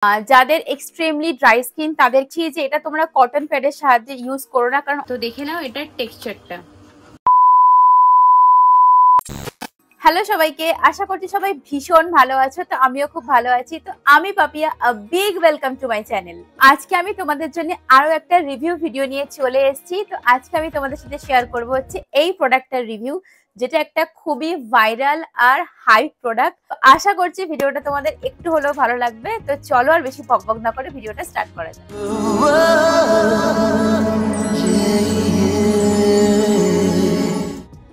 যাদের extremely dry skin তাদের যে এটা তোমরা কটন প্যাডের সাহায্যে ইউজ করো না, কারণ তো দেখে নাও এটার টেক্সচারটা। হ্যালো সবাইকে, আশা করছি সবাই ভীষণ ভালো আছো। তো আমিও খুব ভালো আছি। তো আমি Papiya, big welcome to my channel. আজকে আমি তোমাদের জন্য আরো একটা রিভিউ ভিডিও নিয়ে চলে এসেছি। তো আজকে আমি তোমাদের সাথে শেয়ার করব হচ্ছে এই প্রোডাক্টটার রিভিউ, যেটা একটা খুবই ভাইরাল আর হাইপ প্রোডাক্ট। আশা করছি ভিডিওটা তোমাদের একটু হলেও ভালো লাগবে। তো চলো আর বেশি বকবক না করে ভিডিওটা স্টার্ট করা যাক।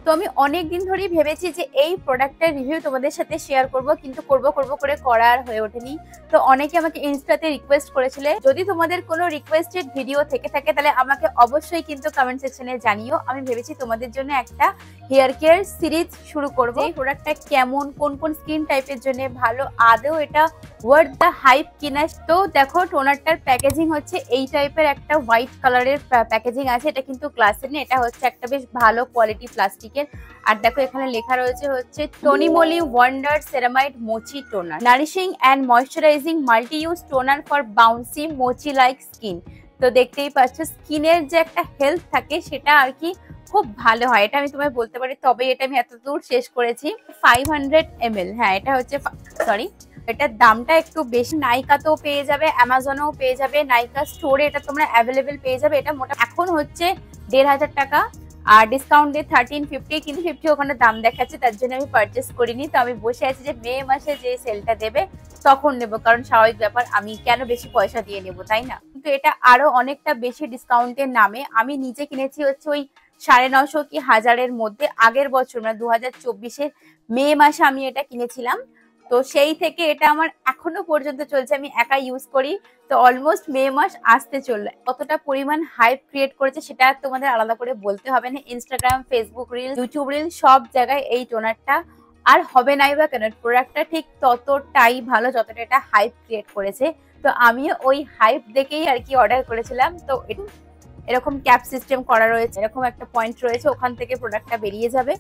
তো আমি অনেকদিন ধরেই ভেবেছি যে এই প্রোডাক্টের রিভিউ তোমাদের সাথে শেয়ার করব, কিন্তু করব করে করার হয়ে ওঠেনি। তো অনেকে আমাকে ইনস্টাতে রিকোয়েস্ট করেছিলে। যদি তোমাদের কোনো রিকোয়েস্টেড ভিডিও থেকে থাকে তাহলে আমাকে অবশ্যই কিন্তু কমেন্ট সেকশনে জানিও। আমি ভেবেছি তোমাদের জন্য একটা হেয়ার কেয়ার সিরিজ শুরু করব। এই প্রোডাক্টটা কেমন, কোন কোন স্কিন টাইপের জন্য ভালো, আদৌ এটা ওয়ার্থ দ্য হাইপ কিনা। তো দেখো, টোনারটার প্যাকেজিং হচ্ছে এই টাইপের একটা হোয়াইট কালারের প্যাকেজিং আছে। এটা কিন্তু গ্লাসের না, এটা হচ্ছে একটা বেশ ভালো কোয়ালিটি প্লাস্টিকের। আর দেখো এখানে লেখা রয়েছে হচ্ছে Tonymoly wonder ceramide mochi toner, nourishing and moisturizing multi use toner for bouncy mochi like skin. তো দেখতেই পাচ্ছ স্কিনের যে একটা হেলথ থাকে সেটা আর কি খুব ভালো হয়, এটা আমি তোমায় বলতে পারি। তবে এটা আমি এতদূর শেষ করেছি 500 ml। হ্যাঁ, এটা হচ্ছে এটার দামটা একটু বেশি। নাইকাতেও পেয়ে যাবে, অ্যামাজনেও পেয়ে যাবে, নাইকা স্টোরে এটা তোমরা অ্যাভেলেবেল পেয়ে যাবে। এটা মোটা এখন হচ্ছে 1500 টাকা, আর ডিসকাউন্ট দিয়ে 1350, কিন্তু 50 ওখানে দাম দেখাচ্ছে, তার জন্য আমি পারচেস করিনি। তো আমি বসে আছি যে মে মাসে যে সেলটা দেবে তখন নেব, কারণ স্বাভাবিক ব্যাপার, আমি কেন বেশি পয়সা দিয়ে নেবো, তাই না? কিন্তু এটা আরো অনেকটা বেশি ডিসকাউন্টের নামে আমি নিজে কিনেছি হচ্ছে ওই 950 কি 1000-এর মধ্যে। আগের বছর মানে 2024-এর মে মাসে আমি এটা কিনেছিলাম। তো সেই থেকে এটা আমার এখনো পর্যন্ত চলছে, আমি একা ইউজ করি। তো অলমোস্ট মে মাস আসতে চললো। কতটা পরিমাণ হাইপ ক্রিয়েট করেছে সেটা তোমাদের আলাদা করে বলতে হবে না। Instagram, Facebook reel, YouTube reel সব জায়গায় এই টোনারটা আর হবে নাই বা কেন, প্রোডাক্টটা ঠিক ততটাই ভালো যতটা এটা হাইপ ক্রিয়েট করেছে। তো আমিও ওই হাইপ দেখেই আর কি অর্ডার করেছিলাম। তো এরকম ক্যাপ সিস্টেম করা রয়েছে, এরকম একটা পয়েন্ট রয়েছে, ওখান থেকে প্রোডাক্টটা বেরিয়ে যাবে।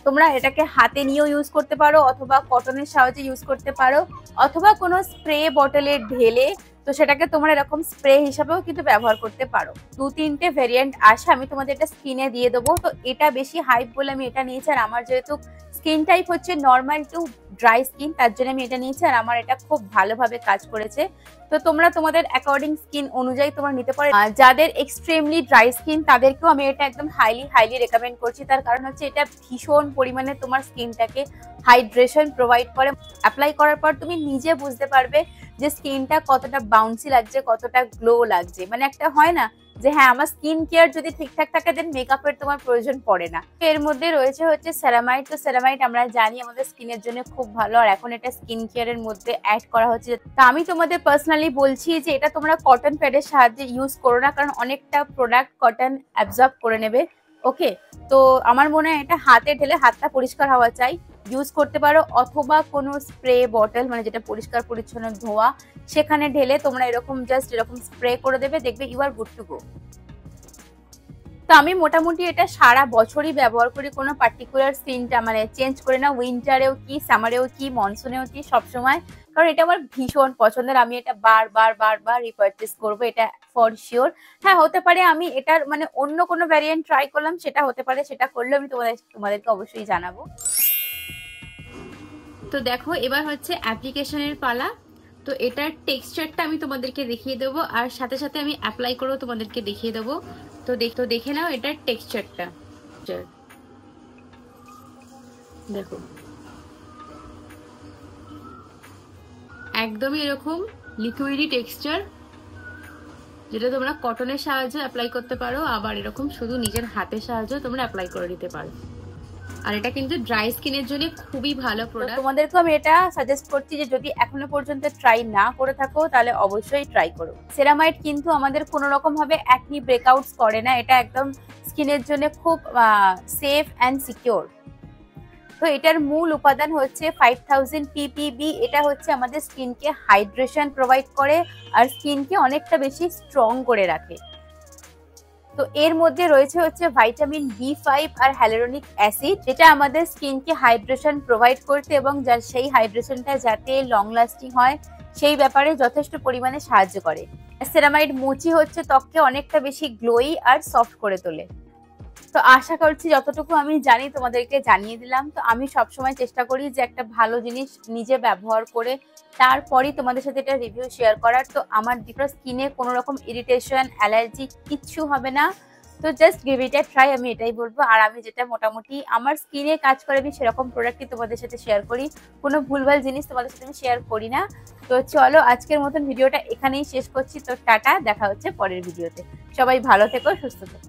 তোমরা এটাকে হাতে নিয়েও ইউজ করতে পারো, অথবা কটনের সাহায্যে ইউজ করতে পারো, অথবা কোনো স্প্রে বটলে ঢেলে তো সেটাকে তোমরা এরকম স্প্রে হিসাবেও কিন্তু ব্যবহার করতে পারো। 2-3টে ভেরিয়েন্ট আসে, আমি তোমাদের এটা স্কিনে দিয়ে দেবো। তো এটা বেশি হাইপ বলে আমি এটা নিয়েছি, আর আমার যেহেতু স্কিন টাইপ হচ্ছে নর্মাল টু ড্রাই স্কিন, তার জন্য আমি এটা নিয়েছি, আর আমার এটা খুব ভালোভাবে কাজ করেছে। তো তোমরা তোমাদের অ্যাকর্ডিং স্কিন অনুযায়ী তোমরা নিতে পারো। যাদের এক্সট্রিমলি ড্রাই স্কিন তাদেরকেও আমি এটা একদম হাইলি রেকমেন্ড করছি। তার কারণ হচ্ছে এটা ভীষণ পরিমাণে তোমার স্কিনটাকে হাইড্রেশন প্রোভাইড করে। অ্যাপ্লাই করার পর তুমি নিজে বুঝতে পারবে যে স্কিনটা কতটা বাউন্সি লাগছে, কতটা গ্লো লাগছে। মানে একটা হয় না যে হ্যাঁ, আমার স্কিন কেয়ার যদি ঠিকঠাক থাকে দেন মেকআপের তোমার প্রয়োজন পড়ে না। এর মধ্যে রয়েছে হচ্ছে সেরামাইড। তো সেরামাইড আমরা জানি আমাদের স্কিনের জন্য খুব ভালো, আর এখন এটা স্কিন কেয়ারের মধ্যে অ্যাড করা হচ্ছে। তা আমি তোমাদের পার্সোনালি বলছি যে এটা তোমরা কটন প্যাডের সাহায্যে ইউজ করো না, কারণ অনেকটা প্রোডাক্ট কটন অ্যাবজর্ব করে নেবে। ওকে, তো আমার মনে হয় এটা হাতে ঢেলে হাতটা পরিষ্কার হওয়া চাই ইউজ করতে পারো, অথবা কোনো স্প্রে বটল মানে যেটা পরিষ্কার পরিচ্ছন্ন ধোয়া সেখানে ঢেলে তোমরা এরকম জাস্ট এরকম স্প্রে করে দেবে, দেখবে you are good to go. তো আমি মোটামুটি এটা সারা বছরই ব্যবহার করি, কোনো পার্টিকুলার স্কিনটা মানে চেঞ্জ করি না। উইন্টারেও কি, সামারেও কি, মনসুনেও কি, সবসময়, কারণ এটা আমার ভীষণ পছন্দের। আমি এটা বারবার রিপারচেস করবো, এটা ফর শিওর। হ্যাঁ, হতে পারে আমি এটার মানে অন্য কোনো ভ্যারিয়েন্ট ট্রাই করলাম, সেটা হতে পারে, সেটা করলে আমি তোমাদেরকে অবশ্যই জানাবো। তো দেখো এবার হচ্ছে অ্যাপ্লিকেশনের পালা। তো এটার টেক্সচারটা আমি তোমাদেরকে দেখিয়ে দেবো, আর সাথে সাথে আমি অ্যাপ্লাই করেও তোমাদেরকে দেখিয়ে দেবো। তো দেখে নাও এটার টেক্সচারটা। দেখো একদমই এরকম লিকুইডি টেক্সচার, যেটা তোমরা কটনের সাহায্যে অ্যাপ্লাই করতে পারো, আবার এরকম শুধু নিজের হাতের সাহায্যে তোমরা অ্যাপ্লাই করে দিতে পারো। আর এটা কিন্তু ড্রাই স্কিনের জন্য খুবই ভালো প্রোডাক্ট। তোমাদেরকে আমি এটা সাজেস্ট করছি যে যদি এখনো পর্যন্ত ট্রাই না করে থাকো তাহলে অবশ্যই ট্রাই করো। সেরামাইড কিন্তু আমাদের কোনো রকম ভাবে অ্যাকনি ব্রেকআউটস করে না, এটা একদম স্কিনের জন্য খুব সেফ অ্যান্ড সিকিউর। তো এটার মূল উপাদান হচ্ছে 5000 ppb। এটা হচ্ছে আমাদের স্কিনকে হাইড্রেশন প্রোভাইড করে আর স্কিনকে অনেকটা বেশি স্ট্রং করে রাখে। তো এর মধ্যে রয়েছে হচ্ছে ভিটামিন B5 আর হ্যালুরোনিক অ্যাসিড, যেটা আমাদের স্কিনকে হাইড্রেশন প্রোভাইড করতে এবং সেই হাইড্রেশনটা যাতে লং লাস্টিং হয় সেই ব্যাপারে যথেষ্ট পরিমাণে সাহায্য করে। সেরামাইড মুচি হচ্ছে ত্বককে অনেকটা বেশি গ্লোই আর সফট করে তোলে। তো আশা করছি যতটুকু আমি জানি তোমাদেরকে জানিয়ে দিলাম। তো আমি সবসময় চেষ্টা করি যে একটা ভালো জিনিস নিজে ব্যবহার করে তারপরই তোমাদের সাথে এটা রিভিউ শেয়ার করার। তো আমার স্কিনে কোনো রকম ইরিটেশন, অ্যালার্জি কিচ্ছু হবে না। তো just give it a try, আমি এটাই বলবো। আর আমি যেটা মোটামুটি আমার স্কিনে কাজ করে আমি সেরকম প্রোডাক্টই তোমাদের সাথে শেয়ার করি, কোনো ভুলভাল জিনিস তোমাদের সাথে আমি শেয়ার করি না। তো চলো আজকের মতন ভিডিওটা এখানেই শেষ করছি। তো টাটা, দেখা হচ্ছে পরের ভিডিওতে। সবাই ভালো থেকো, সুস্থ থেকো।